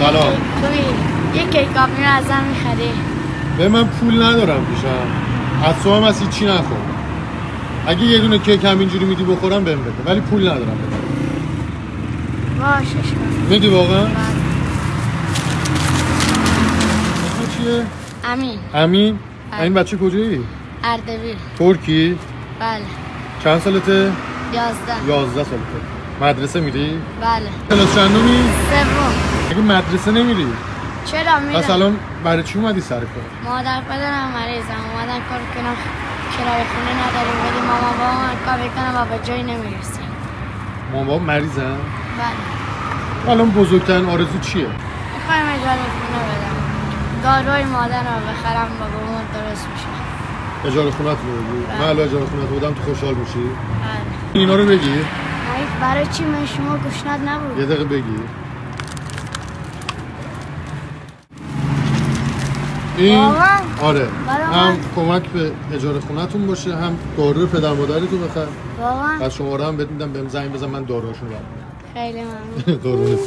سلام. توی یه کیک آبی رو ازم میخری؟ به من پول ندارم پیشم. از تو هم از هیچی نخورم. اگه یه دونه کیک همینجوری میدی بخورم بهم بده، ولی پول ندارم بدم. باشه اشکال. میدی واقعا؟ بله. اسم چیه؟ امین. امین؟ بله. این بچه کجایی؟ اردبیل. ترکی؟ بله. چند سالته؟ 11. 11 سالته. مدرسه میری؟ بله. کلاس چندمی؟ سوم. اگه مدرسه نمیری؟ چرا میرم؟ پس الان برای چی اومدی سر کار؟ مادر پدرم مریضم، اومدن کار کنم، کرایه خونه نداریم، ولی مامان بابا کار کنم و به جایی نمیرسیم. مامان بابا مریضن؟ بله. الان بزرگترین آرزو چیه؟ میخوایم اجاره خونه بدم، داروی مادر رو بخرم با بابام درست میشه. اجاره خونت رو بگی؟ من الان اجاره خونت رو بدم تو خوشحال میشی؟ بله. اینا رو بگی؟ برای چی من شما گشنت نبود؟ یه دقیقه بگی. این آره هم کمک به اجاره خونتون باشه، هم داروی پدر مادرتو بخر. واقعا؟ بعد شماره هم بهت میدم، بهم زنگ بزن من داروهاشون رو خیلی ممنون. قربونت.